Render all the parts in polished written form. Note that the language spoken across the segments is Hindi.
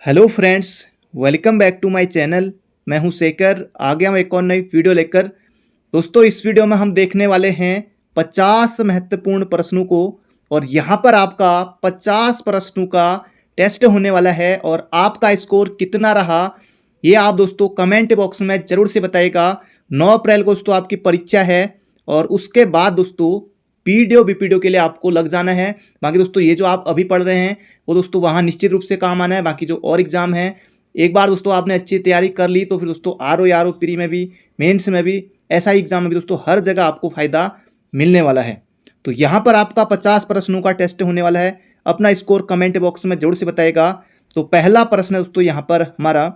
Hello friends, welcome back to my channel. मैं हूं शेखर। आ गया मैं एक और नई वीडियो लेकर। दोस्तों, इस वीडियो में हम देखने वाले हैं 50 महत्वपूर्ण प्रश्नों को, और यहां पर आपका 50 प्रश्नों का टेस्ट होने वाला है और आपका स्कोर कितना रहा ये आप दोस्तों कमेंट बॉक्स में जरूर से बताइएगा। 9 अप्रैल को दोस्तों आपकी परीक्षा है और उसके बाद दोस्तों पीडीओ बीपीडीओ के लिए आपको लग जाना है। बाकी दोस्तों ये जो आप अभी पढ़ रहे हैं वो दोस्तों वहाँ निश्चित रूप से काम आना है। बाकी जो और एग्जाम है, एक बार दोस्तों आपने अच्छी तैयारी कर ली तो फिर दोस्तों आर ओ प्री में भी, मेंस में भी, ऐसा एग्जाम में भी दोस्तों हर जगह आपको फायदा मिलने वाला है। तो यहाँ पर आपका 50 प्रश्नों का टेस्ट होने वाला है। अपना स्कोर कमेंट बॉक्स में जरूर से बताएगा। तो पहला प्रश्न है दोस्तों यहाँ पर हमारा,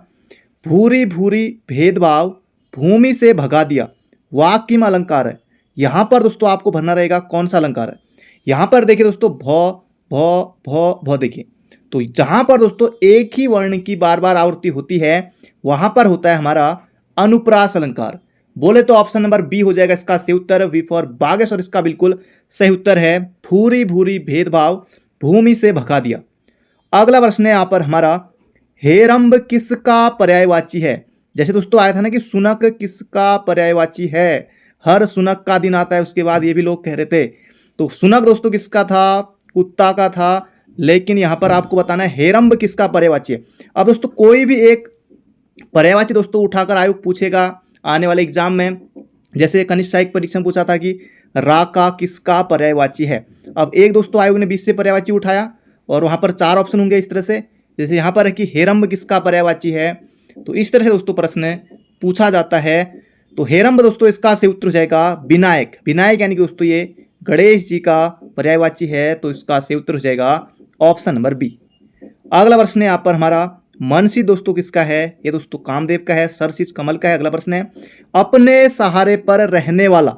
भूरी भूरी भेदभाव भूमि से भगा दिया वाक्य में अलंकार है। यहाँ पर दोस्तों आपको भरना रहेगा कौन सा अलंकार है। यहाँ पर देखिए दोस्तों भ भ भ भ देखिए, तो जहां पर दोस्तों एक ही वर्ण की बार बार आवृत्ति होती है वहां पर होता है हमारा अनुप्रास अलंकार। बोले तो ऑप्शन नंबर बी हो जाएगा इसका सही उत्तर, वी फॉर बागेश्वर इसका बिल्कुल सही उत्तर है। भूरी भूरी भेदभाव भूमि से भगा दिया। अगला प्रश्न है यहाँ पर हमारा, हेरंब किसका पर्यायवाची है। जैसे दोस्तों आया था ना कि सुनक किसका पर्यायवाची है, हर सुनक का दिन आता है, उसके बाद ये भी लोग कह रहे थे। तो सुनक दोस्तों किसका था, कुत्ता का था, लेकिन यहां पर आपको बताना है हेरंब किसका पर्यायवाची है। अब दोस्तों कोई भी एक पर्यायवाची दोस्तों उठाकर आयोग पूछेगा आने वाले एग्जाम में। जैसे कनिष्ठ सहायक परीक्षा में पूछा था कि रा का किसका पर्यायवाची है। अब एक दोस्तों आयोग ने 20 से पर्यायवाची उठाया और वहां पर 4 ऑप्शन होंगे इस तरह से। जैसे यहाँ पर है कि हेरंब किसका पर्यायवाची है, तो इस तरह से दोस्तों प्रश्न पूछा जाता है। तो हेरंब दोस्तों इसका सही उत्तर हो जाएगा विनायक। विनायक यानी कि दोस्तों ये गणेश जी का पर्यायवाची है, तो इसका सही उत्तर हो जाएगा ऑप्शन नंबर बी। अगला प्रश्न है यहाँ पर हमारा, मनसी दोस्तों किसका है, ये दोस्तों कामदेव का है, सरसीज कमल का है। अगला प्रश्न है, अपने सहारे पर रहने वाला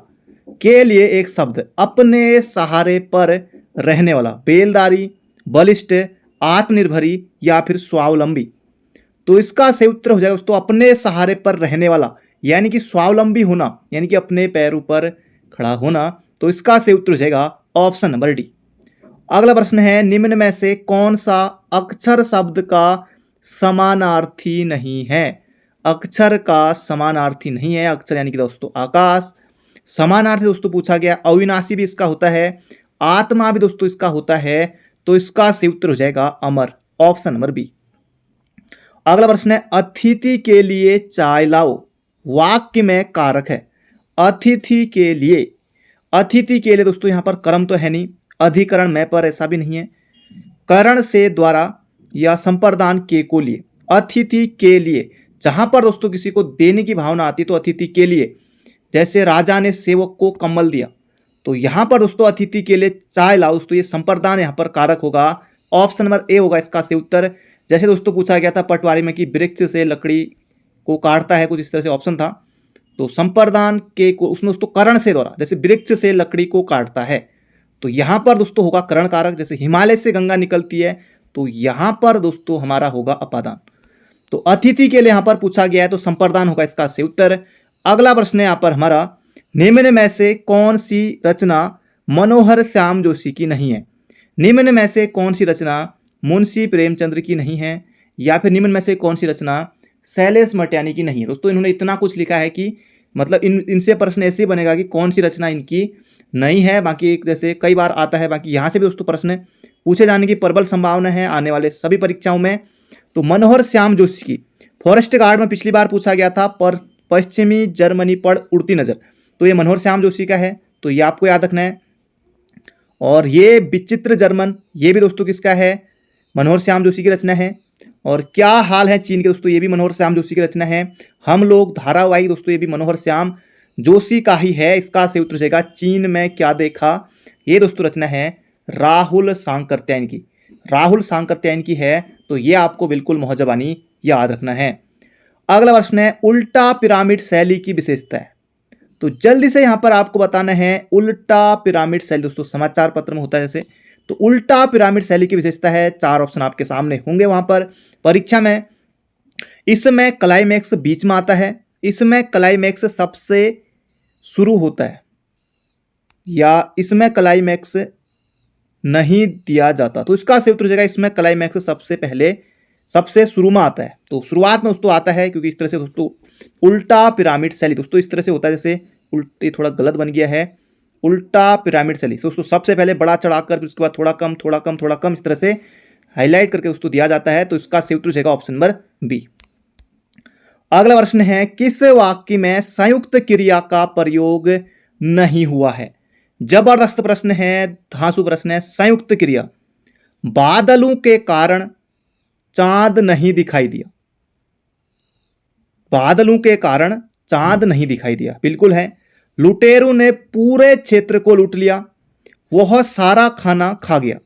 के लिए एक शब्द। अपने सहारे पर रहने वाला, बेलदारी, बलिष्ठ, आत्मनिर्भरी या फिर स्वावलंबी। तो इसका सही उत्तर हो जाएगा दोस्तों अपने सहारे पर रहने वाला, यानी कि स्वावलंबी होना, यानी कि अपने पैरों पर खड़ा होना। तो इसका सही उत्तर हो जाएगा ऑप्शन नंबर डी। अगला प्रश्न है, निम्न में से कौन सा अक्षर शब्द का समानार्थी नहीं है। अक्षर का समानार्थी नहीं है, अक्षर यानी कि दोस्तों आकाश। समानार्थी दोस्तों पूछा गया, अविनाशी भी इसका होता है, आत्मा भी दोस्तों इसका होता है। तो इसका सही उत्तर हो जाएगा अमर, ऑप्शन नंबर बी। अगला प्रश्न है, अतिथि के लिए चाय लाओ वाक्य में कारक है। अतिथि के लिए, अतिथि के लिए दोस्तों यहां पर कर्म तो है नहीं, अधिकरण में पर ऐसा भी नहीं है, करण से द्वारा या संप्रदान के को लिए। अतिथि के लिए, जहां पर दोस्तों किसी को देने की भावना आती तो अतिथि के लिए। जैसे राजा ने सेवक को कम्बल दिया, तो यहां पर दोस्तों अतिथि के लिए चाय लाओ, दोस्तों ये संप्रदान यहां पर कारक होगा, ऑप्शन नंबर ए होगा इसका सही उत्तर। जैसे दोस्तों पूछा गया था पटवारी में कि वृक्ष से लकड़ी को काटता है, कुछ इस तरह से ऑप्शन था। तो संप्रदान के को उसमें दोस्तों करण से द्वारा, जैसे वृक्ष से लकड़ी को काटता है, तो यहां पर दोस्तों होगा करण कारक। जैसे हिमालय से गंगा निकलती है, तो यहां पर दोस्तों हमारा होगा अपादान। तो अतिथि के लिए यहां पर पूछा गया है तो संप्रदान होगा इसका सही उत्तर। अगला प्रश्न है यहां पर हमारा, निम्न में से कौन सी रचना मनोहर श्याम जोशी की नहीं है। निम्न में से कौन सी रचना मुंशी प्रेमचंद्र की नहीं है, या फिर निम्न में से कौन सी रचना शैलेश मटियानी की नहीं है। दोस्तों इन्होंने इतना कुछ लिखा है कि मतलब इनसे प्रश्न ऐसे बनेगा कि कौन सी रचना इनकी नहीं है। बाकी एक जैसे कई बार आता है, बाकी यहाँ से भी दोस्तों प्रश्न पूछे जाने की प्रबल संभावना है आने वाले सभी परीक्षाओं में। तो मनोहर श्याम जोशी की फॉरेस्ट गार्ड में पिछली बार पूछा गया था, पर पश्चिमी जर्मनी पर उड़ती नजर, तो ये मनोहर श्याम जोशी का है, तो ये आपको याद रखना है। और ये विचित्र जर्मन, ये भी दोस्तों किसका है, मनोहर श्याम जोशी की रचना है। और क्या हाल है चीन के, दोस्तों ये भी मनोहर श्याम जोशी की रचना है। हम लोग धारावाहिक दोस्तों ये भी मनोहर श्याम जोशी का ही है। इसका सही उत्तर जाएगा चीन में क्या देखा, ये दोस्तों रचना है राहुल सांकृत्यायन की। राहुल सांकृत्यायन की है, तो ये आपको बिल्कुल मोहजबानी याद रखना है। अगला प्रश्न है, उल्टा पिरामिड शैली की विशेषता है। तो जल्दी से यहां पर आपको बताना है उल्टा पिरामिड शैली, दोस्तों समाचार पत्र में होता है जैसे, तो उल्टा पिरामिड शैली की विशेषता है। 4 ऑप्शन आपके सामने होंगे वहां पर परीक्षा में। इसमें क्लाइमैक्स बीच में आता है, इसमें क्लाइमैक्स सबसे शुरू होता है, या इसमें क्लाइमैक्स नहीं दिया जाता। तो इसका सही उत्तर हो जाएगा इसमें क्लाइमैक्स सबसे पहले सबसे शुरू में आता है। तो शुरुआत में दोस्तों आता है, क्योंकि इस तरह से दोस्तों उल्टा पिरामिड शैली दोस्तों इस तरह से होता है, जैसे ये थोड़ा गलत बन गया है, उल्टा पिरामिड शैली। दोस्तों सबसे पहले बड़ा चढ़ाकर, फिर उसके बाद थोड़ा कम थोड़ा कम थोड़ा कम, इस तरह से हाईलाइट करके दोस्तों दिया जाता है। तो इसका सही उत्तर रहेगा ऑप्शन नंबर बी। अगला प्रश्न है, किस वाक्य में संयुक्त क्रिया का प्रयोग नहीं हुआ है? जबरदस्त प्रश्न है, धांसू प्रश्न है। संयुक्त क्रिया, बादलों के कारण चांद नहीं दिखाई दिया। बादलों के कारण चांद नहीं दिखाई दिया, बिल्कुल है। लुटेरों ने पूरे क्षेत्र को लूट लिया, वह सारा खाना खा गया।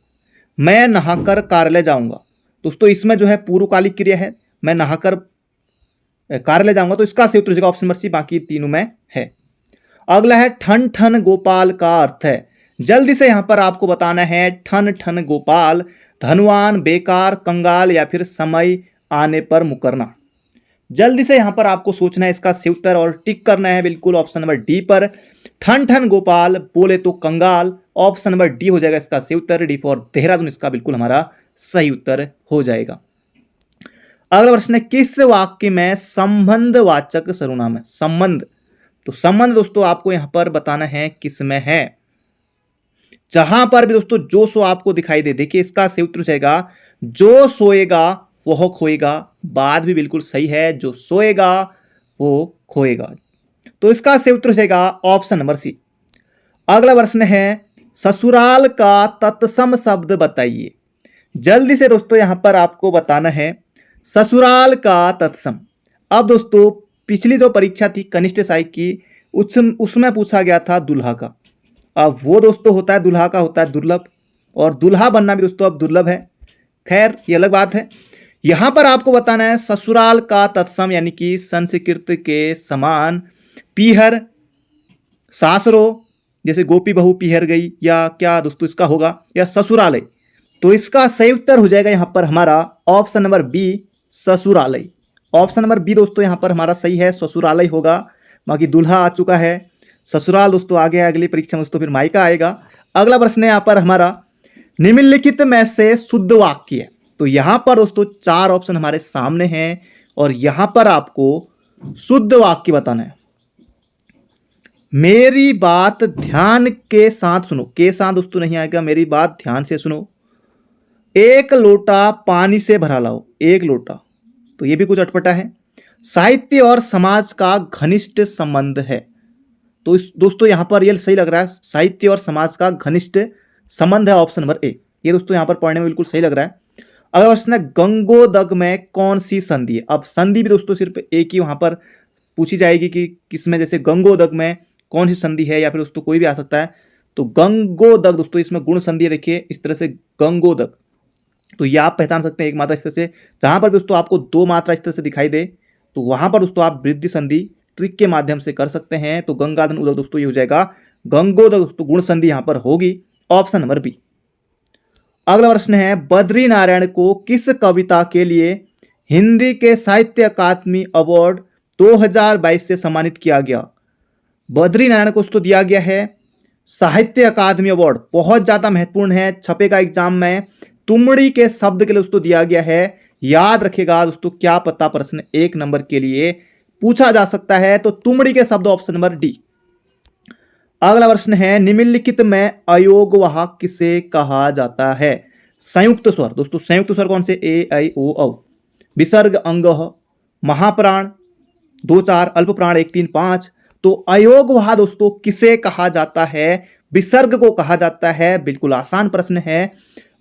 मैं नहाकर कार्यालय जाऊंगा। दोस्तों इसमें जो है पूर्वकालिक क्रिया है, मैं नहाकर कार्यालय जाऊंगा। तो इसका सही उत्तर हो जाएगा ऑप्शन नंबर सी, बाकी तीनों में है। अगला है, ठन ठन गोपाल का अर्थ है। जल्दी से यहां पर आपको बताना है, ठन ठन गोपाल, धनवान, बेकार, कंगाल या फिर समय आने पर मुकरना। जल्दी से यहां पर आपको सोचना है इसका सही उत्तर और टिक करना है बिल्कुल ऑप्शन नंबर डी पर। ठन ठन गोपाल बोले तो कंगाल, ऑप्शन नंबर डी हो जाएगा इसका सही उत्तर। डी फॉर देहरादून इसका बिल्कुल हमारा सही उत्तर हो जाएगा। अगला प्रश्न है, किस वाक्य में संबंधवाचक सर्वनाम है? संबंध, तो संबंध दोस्तों आपको यहां पर बताना है किस में है। जहां पर भी दोस्तों जो सो आपको दिखाई दे, देखिए इसका सही उत्तर जाएगा, जो सोएगा वह खोएगा। बात भी बिल्कुल सही है, जो सोएगा वो खोएगा। तो इसका सही उत्तर जाएगा ऑप्शन नंबर सी। अगला प्रश्न है, ससुराल का तत्सम शब्द बताइए। जल्दी से दोस्तों यहां पर आपको बताना है ससुराल का तत्सम। अब दोस्तों पिछली जो परीक्षा थी कनिष्ठ सहायक की, उसमें पूछा गया था दुल्हा का। अब वो दोस्तों होता है, दुल्हा का होता है दुर्लभ, और दुल्हा बनना भी दोस्तों अब दुर्लभ है। खैर ये अलग बात है। यहां पर आपको बताना है ससुराल का तत्सम, यानी कि संस्कृत के समान पीहर, सासरो, जैसे गोपी बहू पीहर गई, या क्या दोस्तों इसका होगा, या ससुरालय। तो इसका सही उत्तर हो जाएगा यहां पर हमारा ऑप्शन नंबर बी, ससुरालय। ऑप्शन नंबर बी दोस्तों यहां पर हमारा सही है, ससुरालय होगा। बाकी दूल्हा आ चुका है, ससुराल दोस्तों आगे है, अगली परीक्षा में दोस्तों फिर मायका आएगा। अगला प्रश्न है यहां पर हमारा, निम्नलिखित में से शुद्ध वाक्य है। तो यहां पर दोस्तों 4 ऑप्शन हमारे सामने हैं और यहां पर आपको शुद्ध वाक्य बताना है। मेरी बात ध्यान के साथ सुनो, के साथ दोस्तों नहीं आएगा, मेरी बात ध्यान से सुनो। एक लोटा पानी से भरा लाओ, एक लोटा, तो यह भी कुछ अटपटा है। साहित्य और समाज का घनिष्ठ संबंध है। तो दोस्तों यहां पर यह सही लग रहा है, साहित्य और समाज का घनिष्ठ संबंध है, ऑप्शन नंबर ए। ये दोस्तों यहां पर पढ़ने में बिल्कुल सही लग रहा है। अगला प्रश्न है, गंगोदग में कौन सी संधि है? अब संधि भी दोस्तों सिर्फ एक ही वहां पर पूछी जाएगी कि किसमें, जैसे गंगोदग में कौन सी संधि है, या फिर दोस्तों कोई भी आ सकता है। तो गंगोदग दोस्तों इसमें गुण संधि देखिए इस तरह से गंगोदग, तो ये आप पहचान सकते हैं एक मात्रा इस तरह से। जहां पर दोस्तों आपको 2 मात्रा इस तरह से दिखाई दे तो वहां पर दोस्तों आप वृद्धि संधि ट्रिक के माध्यम से कर सकते हैं। तो गंगाधन उदक दोस्तों ये हो जाएगा गंगोदक, दोस्तों गुण संधि यहां पर होगी, ऑप्शन नंबर बी। अगला प्रश्न है, बद्री नारायण को किस कविता के लिए हिंदी के साहित्य अकादमी अवार्ड 2022 से सम्मानित किया गया? बद्री नारायण को दोस्तों दिया गया है साहित्य अकादमी अवार्ड, बहुत ज्यादा महत्वपूर्ण है, छपेगा एग्जाम में। तुमड़ी के शब्द के लिए दोस्तों दिया गया है, याद रखिएगा दोस्तों, क्या पता प्रश्न 1 नंबर के लिए पूछा जा सकता है। तो तुमड़ी के शब्द ऑप्शन नंबर डी। अगला प्रश्न है, निम्नलिखित में अयोगवाहक किसे कहा जाता है? संयुक्त स्वर दोस्तों, संयुक्त स्वर कौन से? ए ऐ ओ औ। विसर्ग, अंगः, महाप्राण 2 4, अल्प प्राण 1 3 5। तो अयोगवाह दोस्तों किसे कहा जाता है? विसर्ग को कहा जाता है। बिल्कुल आसान प्रश्न है।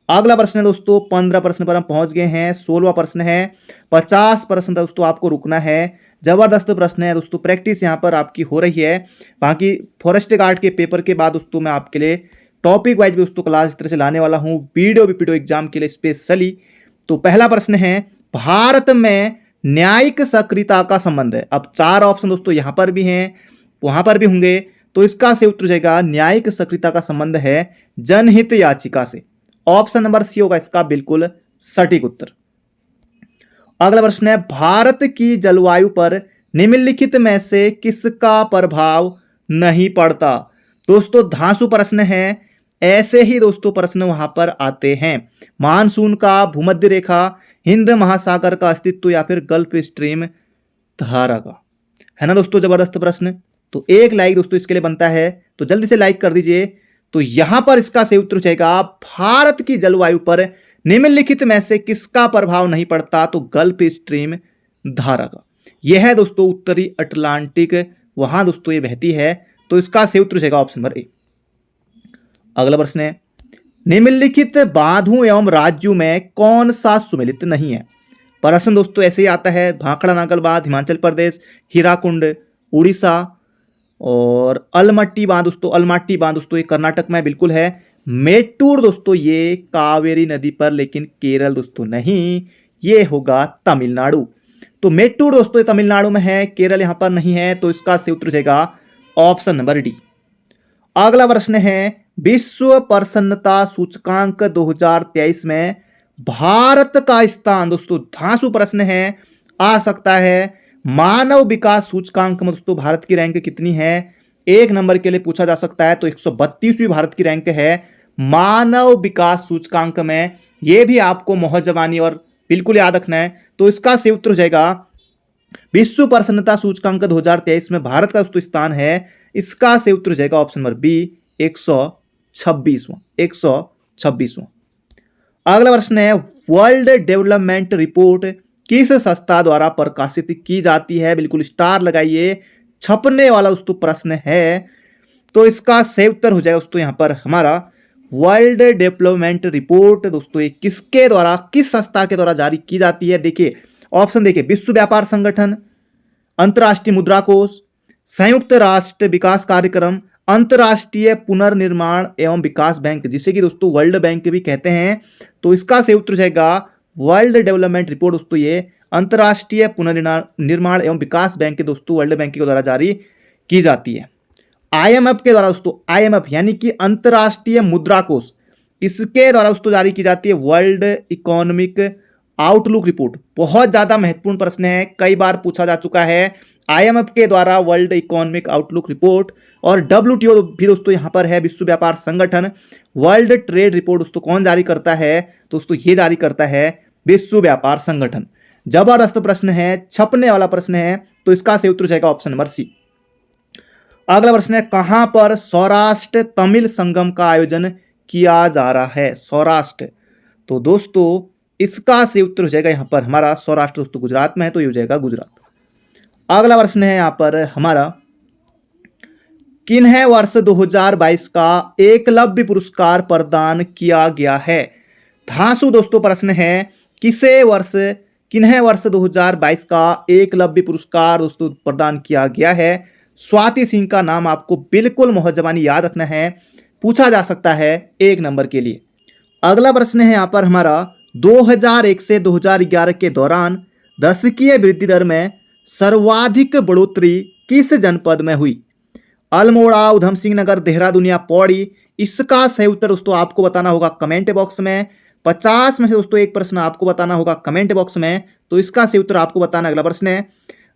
अगला प्रश्न है दोस्तों, 15 प्रश्न पर हम पहुंच गए हैं। 16वां प्रश्न है, 50 प्रश्न दोस्तों आपको रुकना है। जबरदस्त प्रश्न है दोस्तों, प्रैक्टिस यहां पर आपकी हो रही है। बाकी फॉरेस्ट गार्ड के पेपर के बाद दोस्तों मैं आपके लिए टॉपिक वाइज भी दोस्तों क्लास इस तरह से लाने वाला हूं, वीडियो बीपीडीओ एग्जाम के लिए स्पेशली। तो पहला प्रश्न है, भारत में न्यायिक सक्रियता का संबंध है। अब 4 ऑप्शन दोस्तों यहां पर भी हैं, वहां पर भी होंगे। तो इसका सही उत्तर जाएगा, न्यायिक सक्रियता का संबंध है जनहित याचिका से। ऑप्शन नंबर सी होगा इसका बिल्कुल सटीक उत्तर। अगला प्रश्न है, भारत की जलवायु पर निम्नलिखित में से किसका प्रभाव नहीं पड़ता? दोस्तों धांसू प्रश्न है, ऐसे ही दोस्तों प्रश्न वहां पर आते हैं। मानसून का, भूमध्य रेखा, हिंद महासागर का अस्तित्व या फिर गल्फ स्ट्रीम धारा का। है ना दोस्तों, जबरदस्त प्रश्न। तो एक लाइक दोस्तों इसके लिए बनता है, तो जल्दी से लाइक कर दीजिए। तो यहां पर इसका सही उत्तर हो जाएगा भारत की जलवायु पर निम्नलिखित में से किसका प्रभाव नहीं पड़ता, तो गल्फ स्ट्रीम धारा का। यह है दोस्तों उत्तरी अटलांटिक, वहां दोस्तों ये बहती है, तो इसका सही उत्तर हो जाएगा ऑप्शन नंबर ए। अगला प्रश्न है, निम्नलिखित बांधों एवं राज्यों में कौन सा सुमेलित नहीं है। प्रश्न दोस्तों ऐसे ही आता है, भाखड़ा नागल बांध हिमाचल प्रदेश, हीराकुंड उड़ीसा, और अलमट्टी बांध दोस्तों ये कर्नाटक में बिल्कुल है। मेट्टूर दोस्तों ये कावेरी नदी पर, लेकिन केरल दोस्तों नहीं, ये होगा तमिलनाडु। तो मेट्टूर दोस्तों ये तमिलनाडु में है, केरल यहां पर नहीं है, तो इसका सही उत्तर जाएगा ऑप्शन नंबर डी। अगला प्रश्न है, विश्व प्रसन्नता सूचकांक 2023 में भारत का स्थान दोस्तों, धांसू प्रश्न है, आ सकता है। मानव विकास सूचकांक में दोस्तों भारत की रैंक कितनी है, एक नंबर के लिए पूछा जा सकता है, तो 132वीं भारत की रैंक है मानव विकास सूचकांक में। यह भी आपको मोहर जबानी और बिल्कुल याद रखना है। तो इसका सही उत्तर हो जाएगा विश्व प्रसन्नता सूचकांक 2023 में भारत का दोस्तों स्थान है, इसका सही उत्तर हो जाएगा ऑप्शन नंबर बी 126वां। अगला प्रश्न है, वर्ल्ड डेवलपमेंट रिपोर्ट किस संस्था द्वारा प्रकाशित की जाती है। बिल्कुल स्टार लगाइए, छपने वाला दोस्तों प्रश्न है, तो इसका सही उत्तर हो जाएगा दोस्तों यहां पर हमारा वर्ल्ड डेवलपमेंट रिपोर्ट। दोस्तों ये किसके द्वारा, किस संस्था के द्वारा जारी की जाती है। देखिए ऑप्शन देखिए, विश्व व्यापार संगठन, अंतर्राष्ट्रीय मुद्रा कोष, संयुक्त राष्ट्र विकास कार्यक्रम, अंतर्राष्ट्रीय पुनर्निर्माण एवं विकास बैंक, जिसे कि दोस्तों वर्ल्ड बैंक भी कहते हैं। तो इसका सही उत्तर जाएगा वर्ल्ड डेवलपमेंट रिपोर्ट दोस्तों ये अंतर्राष्ट्रीय पुनर्निर्माण एवं विकास बैंक के दोस्तों वर्ल्ड बैंक के द्वारा जारी की जाती है। आईएमएफ के द्वारा दोस्तों, आईएमएफ यानी कि अंतर्राष्ट्रीय मुद्रा कोष, इसके द्वारा दोस्तों जारी की जाती है वर्ल्ड इकोनॉमिक आउटलुक रिपोर्ट। बहुत ज्यादा महत्वपूर्ण प्रश्न है, कई बार पूछा जा चुका है। आईएमएफ के द्वारा वर्ल्ड इकोनॉमिक आउटलुक रिपोर्ट, और डब्ल्यूटीओ भी दोस्तों यहां पर है, विश्व व्यापार संगठन। वर्ल्ड ट्रेड रिपोर्ट दोस्तों कौन जारी करता है, दोस्तों ये जारी करता है विश्व व्यापार संगठन। जबरदस्त प्रश्न है, छपने वाला प्रश्न है, तो इसका सही उत्तर जाएगा ऑप्शन नंबर सी। अगला प्रश्न है, कहां पर सौराष्ट्र तमिल संगम का आयोजन किया जा रहा है। सौराष्ट्र, तो दोस्तों इसका सही उत्तर हो जाएगा यहां पर हमारा सौराष्ट्र दोस्तों गुजरात में है, तो ये हो जाएगा गुजरात। अगला प्रश्न है यहां पर हमारा, किन्हें वर्ष 2022 का एकलव्य पुरस्कार प्रदान किया गया है। धांसू दोस्तों प्रश्न है, किन्हें वर्ष 2022 का एकलव्य पुरस्कार दोस्तों प्रदान किया गया है। स्वाति सिंह का नाम आपको बिल्कुल मोहर जबानी याद रखना है, पूछा जा सकता है एक नंबर के लिए। अगला प्रश्न है यहां पर हमारा, 2001 से 2011 के दौरान दशकीय वृद्धि दर में सर्वाधिक बढ़ोतरी किस जनपद में हुई। अल्मोड़ा, उधम सिंह नगर, देहरादून या पौड़ी। इसका सही उत्तर दोस्तों आपको बताना होगा कमेंट बॉक्स में। 50 में से दोस्तों एक प्रश्न आपको बताना होगा कमेंट बॉक्स में, तो इसका सही उत्तर आपको बताना। अगला प्रश्न है,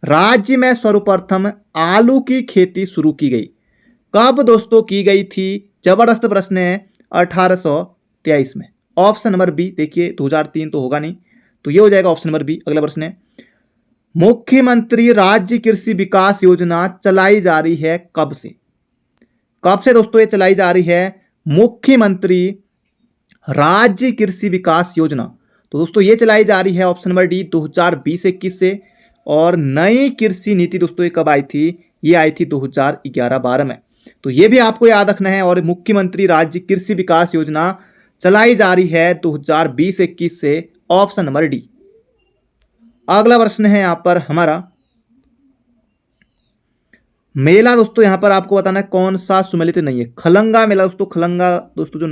राज्य में सर्वप्रथम आलू की खेती शुरू की गई, कब दोस्तों की गई थी। जबरदस्त प्रश्न है, 1823 में। ऑप्शन नंबर बी, देखिए 2003 तो होगा नहीं, तो ये हो जाएगा ऑप्शन नंबर बी। अगला प्रश्न है, मुख्यमंत्री राज्य कृषि विकास योजना चलाई जा रही है कब से। कब से दोस्तों ये चलाई जा रही है मुख्यमंत्री राज्य कृषि विकास योजना। तो दोस्तों ये चलाई जा रही है ऑप्शन नंबर डी 2020-21 से। और नई कृषि नीति दोस्तों ये कब आई थी, ये आई थी 2011-12 में। तो ये भी आपको याद रखना है। और मुख्यमंत्री राज्य कृषि विकास योजना चलाई जा रही है 2020-21 से, ऑप्शन नंबर डी। अगला प्रश्न है यहां पर हमारा, मेला दोस्तों यहां पर आपको बताना है कौन सा सुमेलित नहीं है। खलंगा मेला दोस्तों, खलंगा दोस्तों जो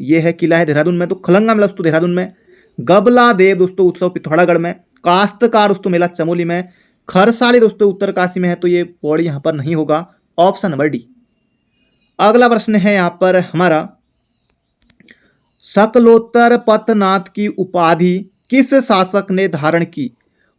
ये है किला है देहरादून में, तो खलंगा मेला दोस्तों देहरादून में। गबला देव दोस्तों उत्सव पिथौरागढ़ में। काश्तकार दोस्तों मेला चमोली में। खरसाली दोस्तों उत्तरकाशी में है, तो ये पौड़ी यहां पर नहीं होगा, ऑप्शन नंबर डी। अगला प्रश्न है यहां पर हमारा, शकलोत्तर पथनाथ की उपाधि किस शासक ने धारण की।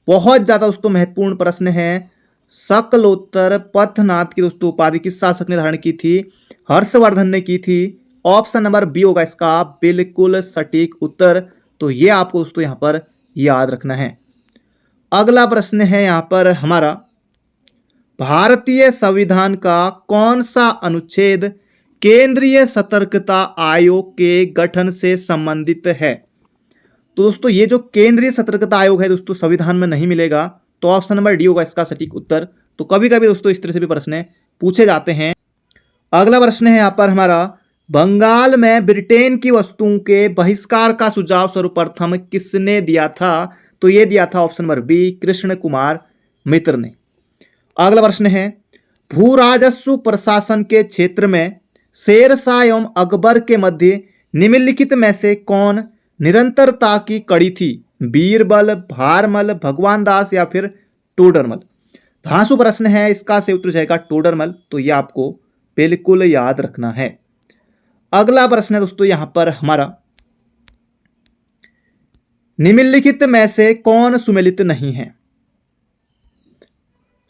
बहुत ज्यादा दोस्तों महत्वपूर्ण प्रश्न है। शकलोत्तर पथनाथ की दोस्तों उपाधि किस शासक ने धारण की थी। हर्षवर्धन ने की थी, ऑप्शन नंबर बी होगा इसका बिल्कुल सटीक उत्तर। तो ये आपको दोस्तों यहां पर याद रखना है। अगला प्रश्न है यहाँ पर हमारा, भारतीय संविधान का कौन सा अनुच्छेद केंद्रीय सतर्कता आयोग के गठन से संबंधित है? तो दोस्तों ये जो केंद्रीय सतर्कता आयोग है दोस्तों संविधान में नहीं मिलेगा, तो ऑप्शन नंबर डी होगा इसका सटीक उत्तर। तो कभी कभी दोस्तों इस तरह से भी प्रश्न पूछे जाते हैं। अगला प्रश्न है यहाँ पर हमारा, बंगाल में ब्रिटेन की वस्तुओं के बहिष्कार का सुझाव सर्वप्रथम किसने दिया था? तो ये दिया था option number B, Krishna Kumar Mitra ने। अगला प्रश्न है, भू राजस्व प्रशासन के क्षेत्र में शेरशाह एवं अकबर के मध्य निम्नलिखित में से कौन निरंतरता की कड़ी थी? बीरबल, भारमल, भगवान दास या फिर टोडरमल? धांसू प्रश्न है, इसका सही उत्तर जाएगा टोडरमल। तो ये आपको बिल्कुल याद रखना है। अगला प्रश्न है दोस्तों यहां पर हमारा, निम्नलिखित में से कौन सुमेलित नहीं है?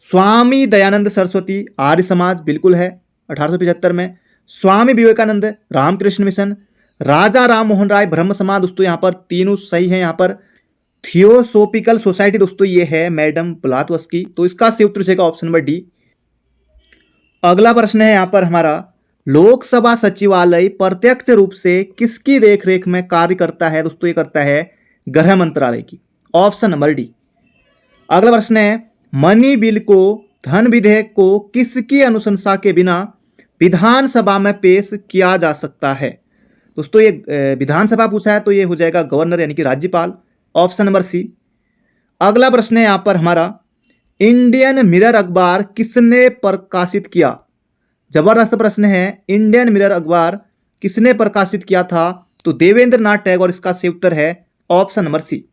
स्वामी दयानंद सरस्वती आर्य समाज बिल्कुल है 1875 में, स्वामी विवेकानंद रामकृष्ण मिशन, राजा राम मोहन राय ब्रह्म समाज, दोस्तों यहां पर तीनों सही है। यहां पर थियोसोफिकल सोसाइटी दोस्तों ये है मैडम ब्लातवस्की। तो इसका सही उत्तर होगा ऑप्शन नंबर डी। अगला प्रश्न है यहां पर हमारा, लोकसभा सचिवालय प्रत्यक्ष रूप से किसकी देखरेख में कार्य करता है? दोस्तों ये करता है गृह मंत्रालय की, ऑप्शन नंबर डी। अगला प्रश्न है, मनी बिल को धन विधेयक को किसकी अनुशंसा के बिना विधानसभा में पेश किया जा सकता है? दोस्तों ये विधानसभा पूछा है तो ये हो जाएगा गवर्नर यानी कि राज्यपाल, ऑप्शन नंबर सी। अगला प्रश्न है यहां पर हमारा, इंडियन मिरर अखबार किसने प्रकाशित किया? जबरदस्त प्रश्न है, इंडियन मिरर अखबार किसने प्रकाशित किया था? तो देवेंद्र नाथ टैगोर, इसका सही उत्तर है ऑप्शन नंबर सी।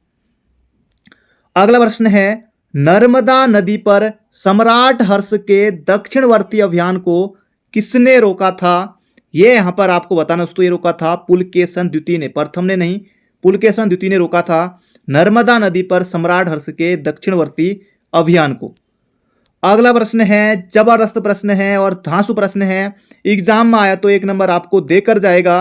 अगला प्रश्न है, नर्मदा नदी पर सम्राट हर्ष के दक्षिणवर्ती अभियान को किसने रोका था? ये यहां पर आपको बताना दोस्तों, ये रोका था पुलकेशन द्वितीय ने, प्रथम ने नहीं, पुलकेशन द्वितीय ने रोका था नर्मदा नदी पर सम्राट हर्ष के दक्षिणवर्ती अभियान को। अगला प्रश्न है, जबरदस्त प्रश्न है और धांसू प्रश्न है, एग्जाम में आया तो 1 नंबर आपको देकर जाएगा।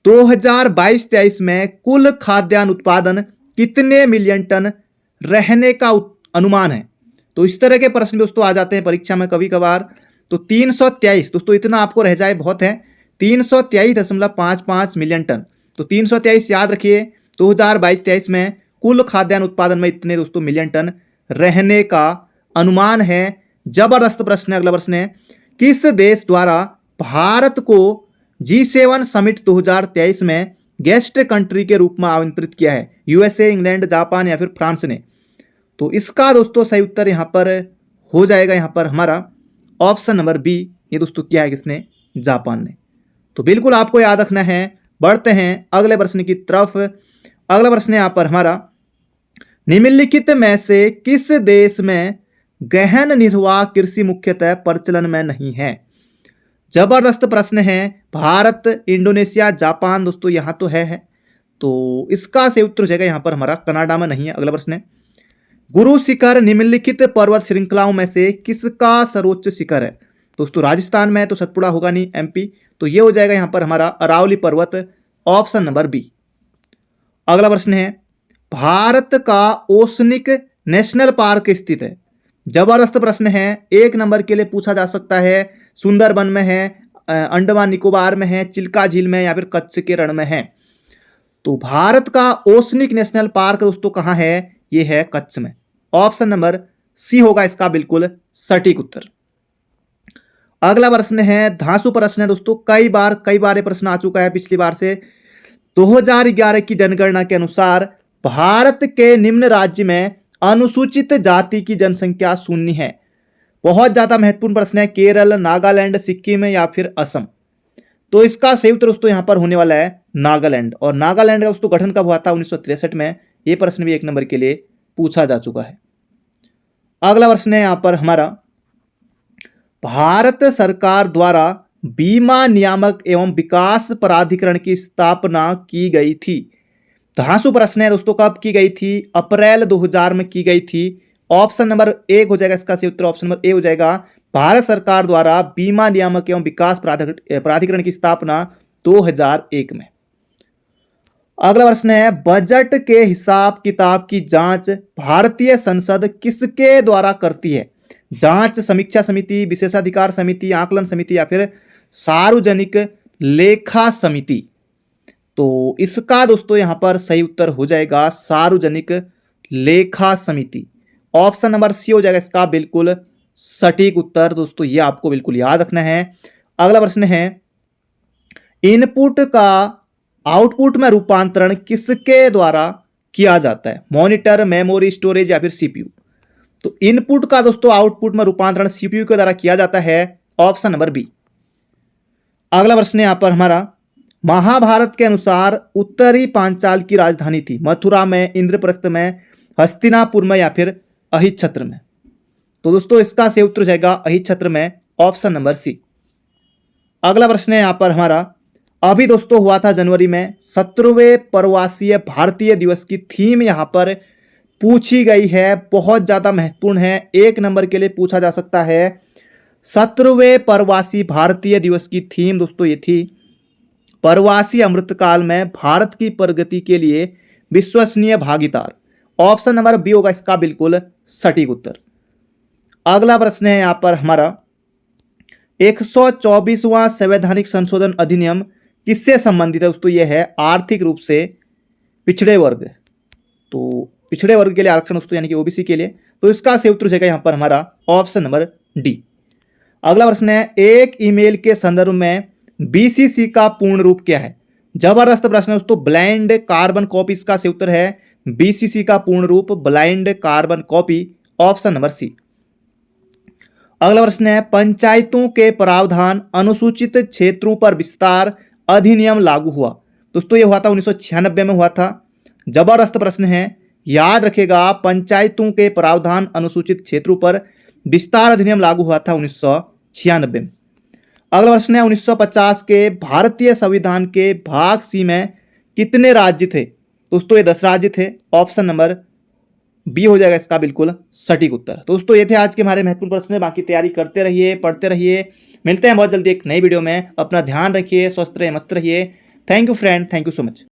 2022-23 में कुल खाद्यान्न उत्पादन कितने मिलियन टन रहने का अनुमान है? तो इस तरह के प्रश्न दोस्तों आ जाते हैं परीक्षा में कभी कभार। तो 323 दोस्तों, इतना आपको रह जाए बहुत है, 323.55 मिलियन टन। तो 323 याद रखिए, 2022-23 में कुल खाद्यान्न उत्पादन में इतने दोस्तों मिलियन टन रहने का अनुमान है। जबरदस्त प्रश्न है। अगला प्रश्न है, किस देश द्वारा भारत को G7 समिट 2023 में गेस्ट कंट्री के रूप में आमंत्रित किया है? यूएसए, इंग्लैंड, जापान या फिर फ्रांस ने? तो इसका दोस्तों सही उत्तर यहां पर हो जाएगा यहां पर हमारा ऑप्शन नंबर बी। ये दोस्तों क्या है, किसने? जापान ने। तो बिल्कुल आपको याद रखना है। बढ़ते हैं अगले प्रश्न की तरफ। अगला प्रश्न है यहां पर हमारा, निम्नलिखित में से किस देश में गहन निर्वाह कृषि मुख्यतः प्रचलन में नहीं है? जबरदस्त प्रश्न है। भारत, इंडोनेशिया, जापान, दोस्तों यहां तो है। तो इसका सही उत्तर हो जाएगा यहां पर हमारा कनाडा में नहीं है। अगला प्रश्न है, गुरु शिखर निम्नलिखित पर्वत श्रृंखलाओं में से किसका सर्वोच्च शिखर है? दोस्तों राजस्थान में है तो सतपुड़ा होगा नहीं, एमपी। तो ये हो जाएगा यहां पर हमारा अरावली पर्वत, ऑप्शन नंबर बी। अगला प्रश्न है, भारत का ओसनिक नेशनल पार्क स्थित है? जबरदस्त प्रश्न है, 1 नंबर के लिए पूछा जा सकता है। सुंदरबन में है, अंडमान निकोबार में है, चिल्का झील में या फिर कच्छ के रण में है? तो भारत का ओसनिक नेशनल पार्क दोस्तों कहां है? ये है कच्छ में, ऑप्शन नंबर सी होगा इसका बिल्कुल सटीक उत्तर। अगला प्रश्न है, धांसू प्रश्न है दोस्तों, कई बार ये प्रश्न आ चुका है पिछली बार से। 2011 की जनगणना के अनुसार भारत के निम्न राज्य में अनुसूचित जाति की जनसंख्या शून्य है। बहुत ज्यादा महत्वपूर्ण प्रश्न है, केरल, नागालैंड, सिक्किम या फिर असम? तो इसका सही उत्तर दोस्तों यहां पर होने वाला है नागालैंड। और नागालैंड का दोस्तों गठन कब हुआ था? 1963 में। यह प्रश्न भी 1 नंबर के लिए पूछा जा चुका है। अगला प्रश्न है यहां पर हमारा, भारत सरकार द्वारा बीमा नियामक एवं विकास प्राधिकरण की स्थापना की गई थी। धांसू प्रश्न है दोस्तों, कब की गई थी? अप्रैल 2000 में की गई थी। ऑप्शन नंबर 1 हो जाएगा इसका सही उत्तर, ऑप्शन नंबर ए हो जाएगा। भारत सरकार द्वारा बीमा नियामक एवं विकास प्राधिकरण की स्थापना 2001 में। अगला प्रश्न है, बजट के हिसाब किताब की जांच भारतीय संसद किसके द्वारा करती है? जांच समीक्षा समिति, विशेषाधिकार समिति, आकलन समिति या फिर सार्वजनिक लेखा समिति। तो इसका दोस्तों यहां पर सही उत्तर हो जाएगा सार्वजनिक लेखा समिति। ऑप्शन नंबर सी हो जाएगा इसका बिल्कुल सटीक उत्तर। दोस्तों ये आपको बिल्कुल याद रखना है। अगला प्रश्न है, इनपुट का आउटपुट में रूपांतरण किसके द्वारा किया जाता है? मॉनिटर, मेमोरी, स्टोरेज या फिर सीपीयू। तो इनपुट का दोस्तों आउटपुट में रूपांतरण सीपीयू के द्वारा किया जाता है। Option number B. अगला प्रश्न यहां पर हमारा, महाभारत के अनुसार उत्तरी पांचाल की राजधानी थी? मथुरा में, इंद्रप्रस्थ में, हस्तिनापुर में या फिर अहिच्छत्र में। तो दोस्तों इसका सही उत्तर जाएगा अहिच्छत्र में। Option number C. अगला प्रश्न है यहां पर हमारा, अभी दोस्तों हुआ था जनवरी में 17वें प्रवासीय भारतीय दिवस की थीम यहां पर पूछी गई है। बहुत ज्यादा महत्वपूर्ण है, 1 नंबर के लिए पूछा जा सकता है। 17वें प्रवासी भारतीय दिवस की थीम दोस्तों ये थी, प्रवासी अमृतकाल में भारत की प्रगति के लिए विश्वसनीय भागीदार। ऑप्शन नंबर बी होगा इसका बिल्कुल सटीक उत्तर। अगला प्रश्न है यहां पर हमारा, 124वां संवैधानिक संशोधन अधिनियम किससे संबंधित है? दोस्तों यह है आर्थिक रूप से पिछड़े वर्ग। तो पिछड़े वर्ग के लिए आरक्षण दोस्तों यानी कि ओबीसी के लिए। तो इसका सही उत्तर जाएगा यहां पर हमारा ऑप्शन नंबर डी। अगला प्रश्न है, एक ईमेल के संदर्भ में बीसीसी का पूर्ण रूप क्या है? जबरदस्त प्रश्न है दोस्तों। ब्लाइंड कार्बन कॉपी इसका सही उत्तर है। बीसीसी का पूर्ण रूप blind carbon copy. Option number C. अगला प्रश्न है, पंचायतों के प्रावधान अनुसूचित क्षेत्रों पर विस्तार अधिनियम लागू हुआ? दोस्तों ये हुआ था 1996 में हुआ था। जबरदस्त प्रश्न है, याद रखेगा, पंचायतों के प्रावधान अनुसूचित क्षेत्रों पर विस्तार अधिनियम लागू हुआ था 1996 में। अगला प्रश्न है, 1950 के भारतीय संविधान के भाग सी में कितने राज्य थे? दोस्तों ये 10 राज्य थे। ऑप्शन नंबर बी हो जाएगा इसका बिल्कुल सटीक उत्तर। दोस्तों ये थे आज के हमारे महत्वपूर्ण प्रश्न। बाकी तैयारी करते रहिए, पढ़ते रहिए। मिलते हैं बहुत जल्दी एक नई वीडियो में। अपना ध्यान रखिए, स्वस्थ रहिए, मस्त रहिए। Thank you friend, thank you so much.